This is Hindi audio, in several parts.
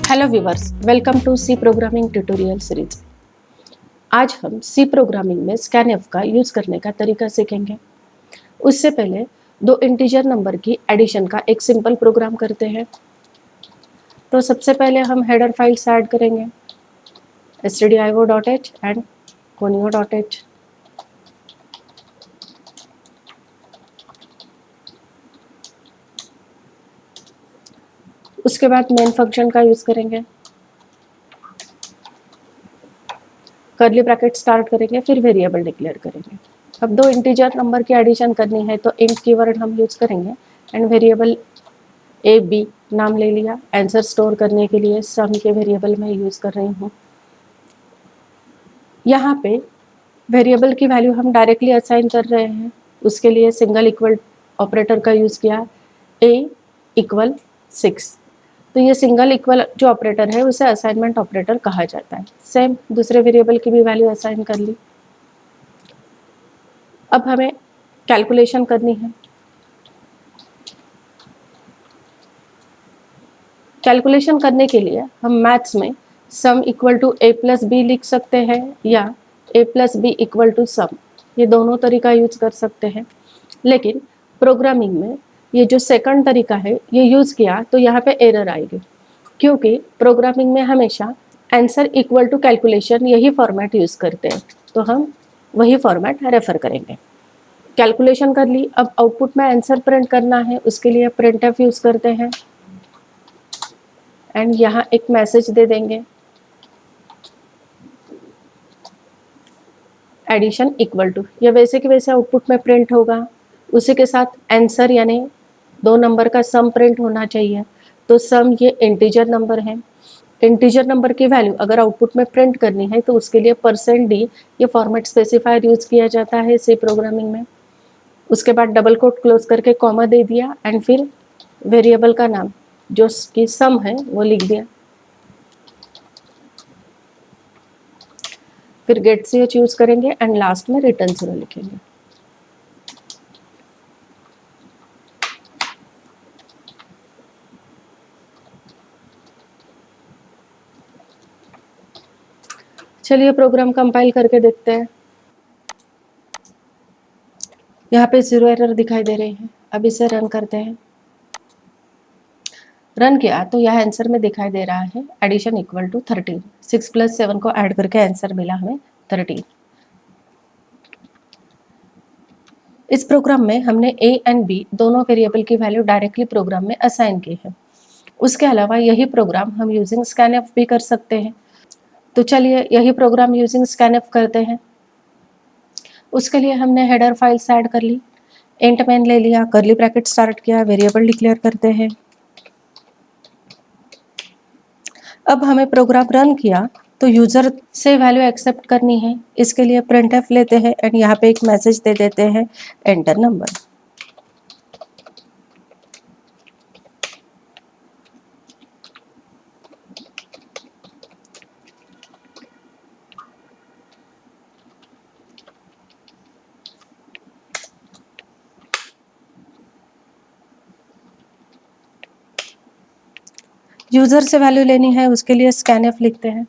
Hello viewers, welcome to C programming tutorial series. आज हम सी प्रोग्रामिंग में स्कैनफ का यूज़ करने का तरीका सीखेंगे। उससे पहले दो इंटीजर नंबर की एडिशन का एक सिंपल प्रोग्राम करते हैं। तो सबसे पहले हम हेडर फाइल्स ऐड करेंगे, stdio.h एंड conio.h। उसके बाद मेन फंक्शन का यूज़ करेंगे, कर्ली ब्रैकेट स्टार्ट करेंगे, फिर वेरिएबल डिक्लेयर करेंगे। अब दो इंटीजर नंबर की एडिशन करनी है तो इंट कीवर्ड हम यूज़ करेंगे एंड वेरिएबल ए बी नाम ले लिया। आंसर स्टोर करने के लिए सम के वेरिएबल में यूज़ कर रही हूँ। यहाँ पे वेरिएबल की वैल्यू हम डायरेक्टली असाइन कर रहे हैं, उसके लिए सिंगल इक्वल ऑपरेटर का यूज़ किया, a = 6। तो ये सिंगल इक्वल जो ऑपरेटर है उसे असाइनमेंट ऑपरेटर कहा जाता है। सेम दूसरे वेरिएबल की भी वैल्यू असाइन कर ली। अब हमें कैलकुलेशन करनी है। कैलकुलेशन करने के लिए हम मैथ्स में सम = a + b लिख सकते हैं या a + b = सम, ये दोनों तरीका यूज़ कर सकते हैं। लेकिन प्रोग्रामिंग में ये जो सेकंड तरीका है ये यूज़ किया तो यहाँ पे एरर आएगी, क्योंकि प्रोग्रामिंग में हमेशा आंसर = कैलकुलेशन यही फॉर्मेट यूज़ करते हैं। तो हम वही फॉर्मेट रेफर करेंगे। कैलकुलेशन कर ली, अब आउटपुट में आंसर प्रिंट करना है, उसके लिए printf यूज़ करते हैं एंड यहाँ एक मैसेज दे देंगे, एडिशन = ये वैसे कि वैसे आउटपुट में प्रिंट होगा। उसी के साथ आंसर यानी दो नंबर का सम प्रिंट होना चाहिए। तो सम ये इंटीजर नंबर है। इंटीजर नंबर की वैल्यू अगर आउटपुट में प्रिंट करनी है तो उसके लिए %d ये फॉर्मेट स्पेसिफायर यूज़ किया जाता है सी प्रोग्रामिंग में। उसके बाद डबल कोट क्लोज करके कॉमा दे दिया एंड फिर वेरिएबल का नाम जो कि सम है वो लिख दिया। फिर गेट ch यूज़ करेंगे एंड लास्ट में रिटर्न 0 लिखेंगे। चलिए प्रोग्राम कंपाइल करके देखते हैं। यहाँ पे 0 एरर दिखाई दे रही है। अब इसे रन करते हैं। रन किया तो यह आंसर में दिखाई दे रहा है एडिशन = 13। 6 + 7 को ऐड करके आंसर मिला हमें 13। इस प्रोग्राम में हमने a एंड b दोनों वेरिएबल की वैल्यू डायरेक्टली प्रोग्राम में असाइन की है। उसके अलावा यही प्रोग्राम हम यूजिंग स्कैनफ भी कर सकते हैं। तो चलिए यही प्रोग्राम यूजिंग स्कैनफ करते हैं। उसके लिए हमने हेडर फाइल्स ऐड कर ली, इंट मैन ले लिया, कर्ली ब्रैकेट स्टार्ट किया, वेरिएबल डिक्लेयर करते हैं। अब हमें प्रोग्राम रन किया तो यूज़र से वैल्यू एक्सेप्ट करनी है, इसके लिए printf लेते हैं एंड यहाँ पे एक मैसेज दे देते हैं, एंटर नंबर। यूज़र से वैल्यू लेनी है, उसके लिए स्कैनफ लिखते हैं।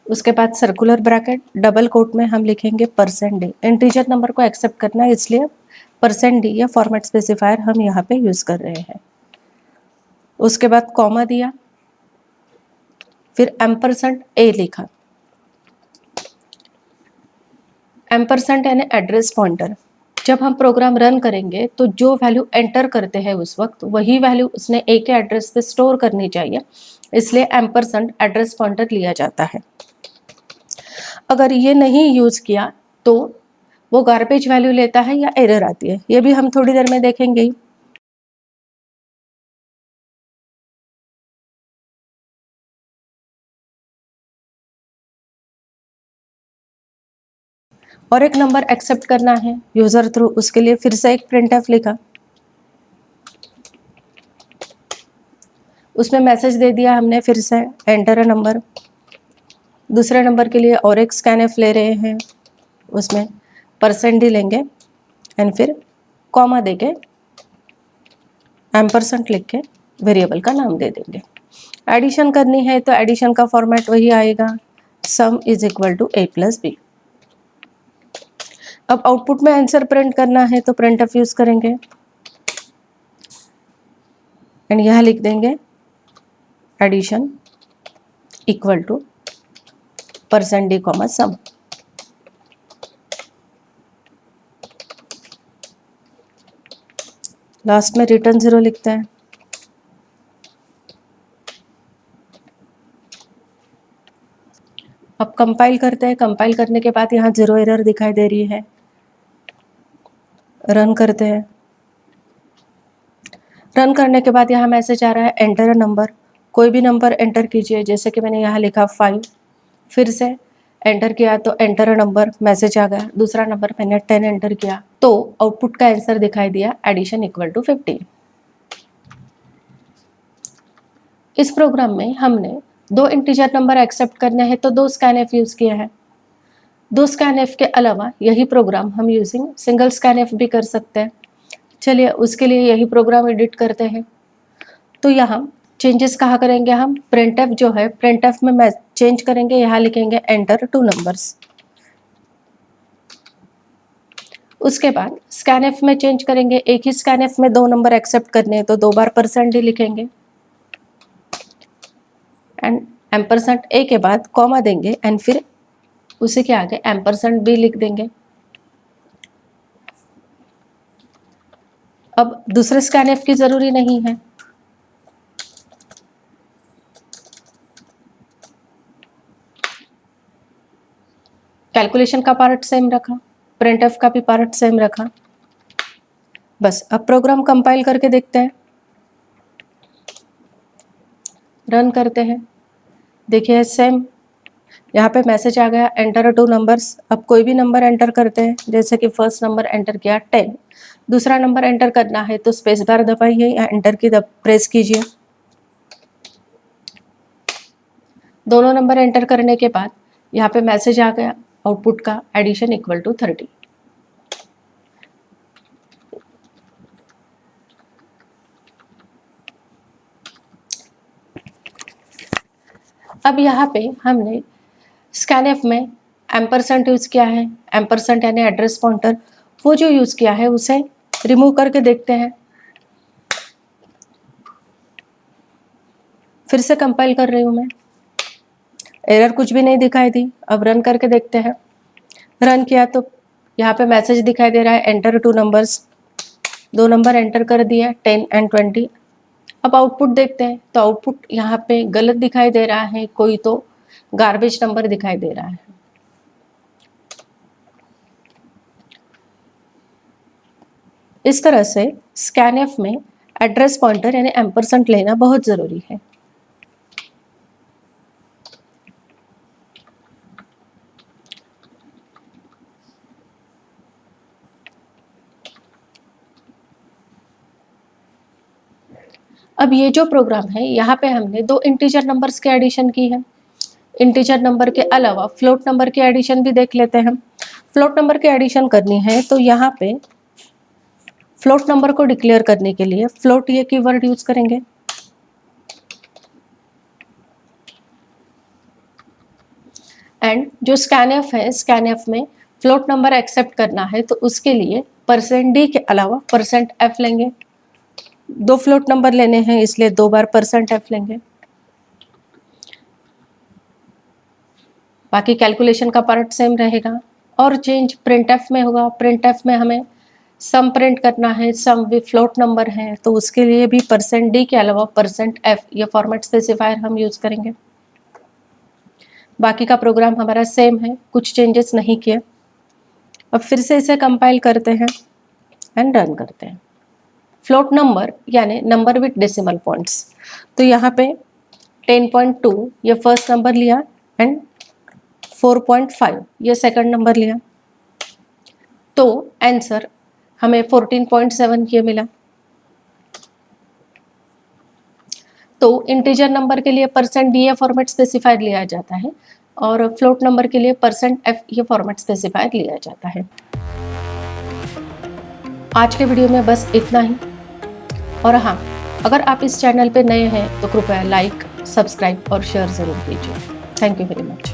उसके बाद सर्कुलर ब्रैकेट डबल कोट में हम लिखेंगे %d। इंटीजर नंबर को एक्सेप्ट करना है इसलिए %d या फॉर्मेट स्पेसिफायर हम यहाँ पे यूज़ कर रहे हैं। उसके बाद कॉमा दिया, फिर %a लिखा। एम्परसेंट यानी एड्रेस पॉइंटर। जब हम प्रोग्राम रन करेंगे तो जो वैल्यू एंटर करते हैं उस वक्त वही वैल्यू उसने a के एड्रेस पे स्टोर करनी चाहिए, इसलिए एम्परसेंट एड्रेस पॉइंटर लिया जाता है। अगर ये नहीं यूज़ किया तो वो गार्बेज वैल्यू लेता है या एरर आती है, ये भी हम थोड़ी देर में देखेंगे ही। और एक नंबर एक्सेप्ट करना है यूज़र थ्रू, उसके लिए फिर से एक printf लिखा, उसमें मैसेज दे दिया हमने फिर से एंटर अ नंबर। दूसरे नंबर के लिए और एक स्कैनफ ले रहे हैं, उसमें %d लेंगे एंड फिर कॉमा देके एम्परसेंट लिख के वेरिएबल का नाम दे देंगे। एडिशन करनी है तो एडिशन का फॉर्मेट वही आएगा, sum is equal to a plus B. अब आउटपुट में आंसर प्रिंट करना है तो प्रिंटफ यूज करेंगे एंड यहाँ लिख देंगे addition equal to % d comma sum. Last में रिटर्न 0 लिखते हैं। अब कंपाइल करते हैं। कंपाइल करने के बाद यहाँ 0 एरर दिखाई दे रही है। रन करते हैं। रन करने के बाद यहाँ मैसेज आ रहा है एंटर अ नंबर। कोई भी नंबर एंटर कीजिए, जैसे कि मैंने यहाँ लिखा 5। फिर से एंटर किया तो एंटर अ नंबर मैसेज आ गया। दूसरा नंबर मैंने 10 एंटर किया तो आउटपुट का आंसर दिखाई दिया एडिशन इक्वल टू 15। इस प्रोग्राम में हमने 2 इंटीजर नंबर एक्सेप्ट करने हैं तो 2 स्कैनएफ यूज किया है। 2 स्कैनएफ के अलावा यही प्रोग्राम हम यूजिंग सिंगल स्कैनएफ भी कर सकते हैं। चलिए उसके लिए यही प्रोग्राम एडिट करते हैं। तो यहाँ चेंजेस कहाँ करेंगे हम, प्रिंटएफ जो है प्रिंटएफ में चेंज करेंगे। यहाँ लिखेंगे एंटर 2 नंबर्स। उसके बाद स्कैनएफ में चेंज करेंगे। एक ही स्कैनएफ में 2 नंबर एक्सेप्ट करने हैं तो 2 बार % डी लिखेंगे एंड %a के बाद कॉमा देंगे एंड फिर उसी के आगे %b लिख देंगे। अब दूसरे स्कैनएफ की जरूरी नहीं है। कैलकुलेशन का पार्ट सेम रखा, प्रिंटएफ का भी पार्ट सेम रखा। बस अब प्रोग्राम कंपाइल करके देखते हैं। रन करते हैं। देखिए सेम यहाँ पे मैसेज आ गया एंटर 2 नंबर्स। अब कोई भी नंबर एंटर करते हैं, जैसे कि फर्स्ट नंबर एंटर किया 10। दूसरा नंबर एंटर करना है तो स्पेस बार दबाइए या एंटर की प्रेस कीजिए। दोनों नंबर एंटर करने के बाद यहाँ पे मैसेज आ गया आउटपुट का एडिशन इक्वल टू 30। अब यहाँ पे हमने स्कैनएफ में एम्परसेंट यूज किया है। एम्परसेंट यानी एड्रेस पॉइंटर, वो जो यूज किया है उसे रिमूव करके देखते हैं। फिर से कंपाइल कर रही हूँ मैं। एरर कुछ भी नहीं दिखाई दी। अब रन करके देखते हैं। रन किया तो यहाँ पे मैसेज दिखाई दे रहा है एंटर 2 नंबर्स। 2 नंबर एंटर कर दिया 10 एंड 20। अब आउटपुट देखते हैं तो आउटपुट यहाँ पे गलत दिखाई दे रहा है, कोई तो गार्बेज नंबर दिखाई दे रहा है। इस तरह से स्कैनएफ में एड्रेस पॉइंटर यानी एम्परसेंट लेना बहुत जरूरी है। अब ये जो प्रोग्राम है यहाँ पे हमने 2 इंटीजर नंबर्स के एडिशन की है। इंटीजर नंबर के अलावा फ्लोट नंबर की एडिशन भी देख लेते हैं। फ्लोट नंबर की एडिशन करनी है तो यहाँ पे फ्लोट नंबर को डिक्लेयर करने के लिए फ्लोट ये कीवर्ड यूज करेंगे। एंड जो स्कैनएफ है, स्कैनएफ में फ्लोट नंबर एक्सेप्ट करना है तो उसके लिए %d के अलावा %f लेंगे। 2 फ्लोट नंबर लेने हैं इसलिए 2 बार %f लेंगे। बाकी कैलकुलेशन का पार्ट सेम रहेगा और चेंज प्रिंटएफ में होगा। प्रिंटएफ में हमें सम प्रिंट करना है, सम भी फ्लोट नंबर है तो उसके लिए भी %d के अलावा %f ये फॉर्मेट स्पेसिफायर हम यूज करेंगे। बाकी का प्रोग्राम हमारा सेम है, कुछ चेंजेस नहीं किए। अब फिर से इसे कंपाइल करते हैं एंड रन करते हैं। फ्लोट नंबर यानी नंबर विथ डेसिमल पॉइंट्स, तो यहाँ पे 10.2 ये फर्स्ट नंबर लिया एंड 4.5 ये सेकंड नंबर लिया तो आंसर हमें 14.7 ये मिला। तो इंटीजर नंबर के लिए %d फॉर्मेट स्पेसिफायर लिया जाता है और फ्लोट नंबर के लिए %f ये फॉर्मेट स्पेसिफायर लिया जाता है। आज के वीडियो में बस इतना ही। और हाँ, अगर आप इस चैनल पे नए हैं तो कृपया लाइक, सब्सक्राइब और शेयर ज़रूर कीजिए। Thank you very much.